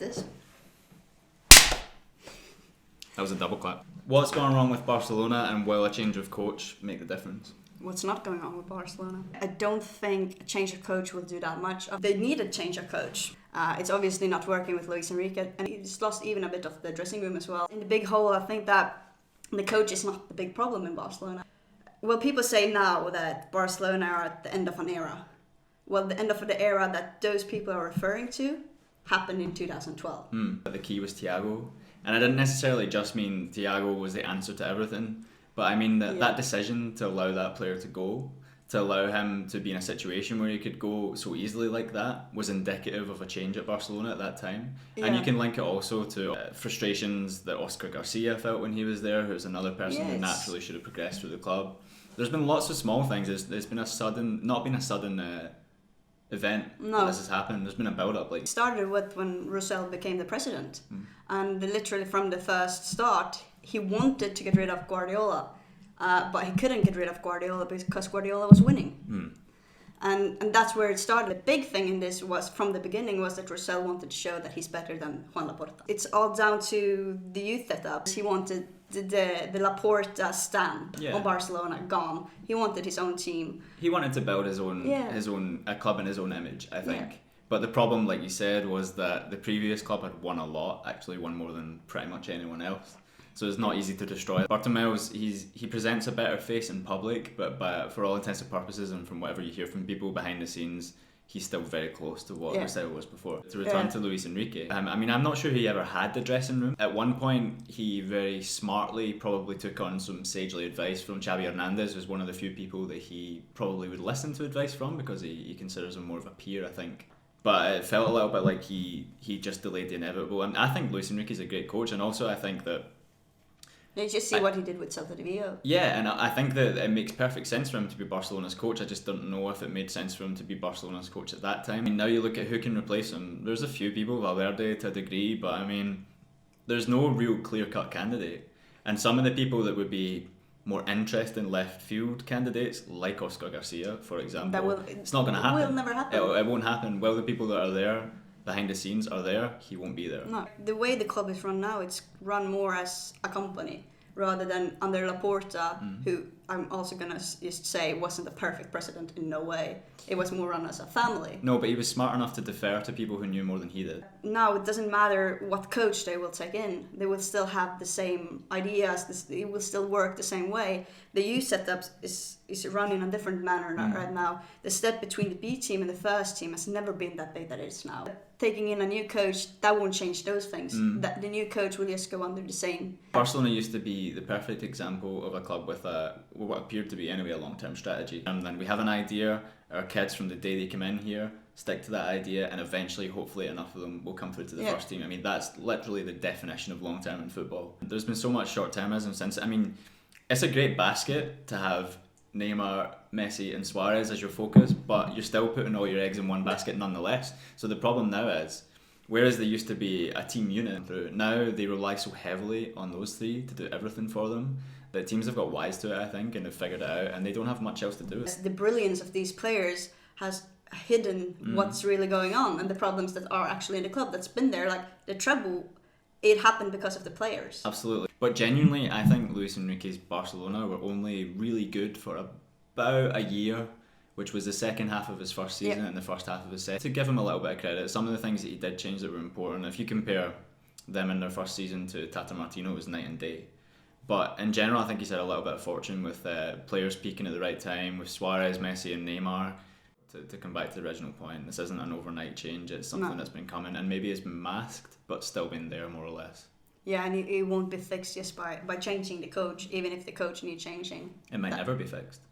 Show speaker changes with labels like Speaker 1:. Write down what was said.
Speaker 1: This.
Speaker 2: That was a double clap. What's going wrong with Barcelona, and will a change of coach make the difference?
Speaker 1: What's not going on with Barcelona? I don't think a change of coach will do that much. They need a change of coach. It's obviously not working with Luis Enrique, and he's lost even a bit of the dressing room as well. In the big whole, I think that the coach is not the big problem in Barcelona. Well, people say now that Barcelona are at the end of an era. Well, the end of the era that those people are referring to happened in 2012.
Speaker 2: The key was Thiago. And I didn't necessarily just mean Thiago was the answer to everything, but I mean that decision to allow that player to go, to allow him to be in a situation where he could go so easily like that, was indicative of a change at Barcelona at that time.
Speaker 1: Yeah.
Speaker 2: And you can link it also to frustrations that Oscar Garcia felt when he was there, who's another person who naturally should have progressed through the club. There's been lots of small things. There's been not been a sudden event that this has happened. There's been a build-up.
Speaker 1: It started with when Roussel became the president, and literally from the first start, he wanted to get rid of Guardiola, but he couldn't get rid of Guardiola because Guardiola was winning. And that's where it started. The big thing in this was, from the beginning, was that Roussel wanted to show that he's better than Juan Laporta. It's all down to the youth setup. He wanted the Laporta stamp on Barcelona gone. He wanted his own team.
Speaker 2: He wanted to build his own a club in his own image, I think. Yeah. But the problem, like you said, was that the previous club had won a lot, actually won more than pretty much anyone else. So it's not easy to destroy. Bartomeu, he presents a better face in public, but for all intents and purposes, and from whatever you hear from people behind the scenes, he's still very close to what Roussel was before. To return to Luis Enrique, I mean, I'm not sure he ever had the dressing room. At one point, he very smartly probably took on some sagely advice from Xavi Hernandez, who's one of the few people that he probably would listen to advice from, because he considers him more of a peer, I think. But it felt a little bit like he just delayed the inevitable. And I think Luis Enrique is a great coach, and also I think that
Speaker 1: you just see what he did with Celta de Vigo.
Speaker 2: Yeah, and I think that it makes perfect sense for him to be Barcelona's coach. I just don't know if it made sense for him to be Barcelona's coach at that time. I mean, now you look at who can replace him. There's a few people, Valverde to a degree, but I mean, there's no real clear-cut candidate. And some of the people that would be more interesting left field candidates, like Oscar Garcia, for example, it's not going to happen.
Speaker 1: It will never happen.
Speaker 2: It won't happen. Well, the people that are there behind the scenes are there, he won't be there.
Speaker 1: No, the way the club is run now, it's run more as a company rather than under Laporta, who I'm also going to just say wasn't a perfect president in no way. It was more run as a family.
Speaker 2: No, but he was smart enough to defer to people who knew more than he did.
Speaker 1: Now it doesn't matter what coach they will take in. They will still have the same ideas. It will still work the same way. The youth setup is run in a different manner right now. The step between the B team and the first team has never been that big that it is now. Taking in a new coach, that won't change those things. The new coach will just go under the same.
Speaker 2: Barcelona used to be the perfect example of a club with what appeared to be anyway a long-term strategy. And then we have an idea, our kids from the day they come in here stick to that idea, and eventually, hopefully, enough of them will come through to the first team. I mean, that's literally the definition of long-term in football. There's been so much short-termism since. I mean, it's a great basket to have Neymar, Messi and Suarez as your focus, but you're still putting all your eggs in one basket nonetheless. So the problem now is, whereas there used to be a team unit, now they rely so heavily on those three to do everything for them that teams have got wise to it, I think, and have figured it out, and they don't have much else to do.
Speaker 1: The brilliance of these players has hidden what's really going on and the problems that are actually in the club that's been there. Like the treble, it happened because of the players.
Speaker 2: Absolutely. But genuinely, I think Luis Enrique's Barcelona were only really good for about a year, which was the second half of his first season and the first half of his second. To give him a little bit of credit, some of the things that he did change that were important, if you compare them in their first season to Tata Martino, it was night and day. But in general, I think he's had a little bit of fortune with players peaking at the right time, with Suarez, Messi and Neymar. To come back to the original point, this isn't an overnight change, it's something that's been coming, and maybe it's been masked, but still been there more or less.
Speaker 1: Yeah, and it won't be fixed just by changing the coach, even if the coach needs changing.
Speaker 2: It might never be fixed.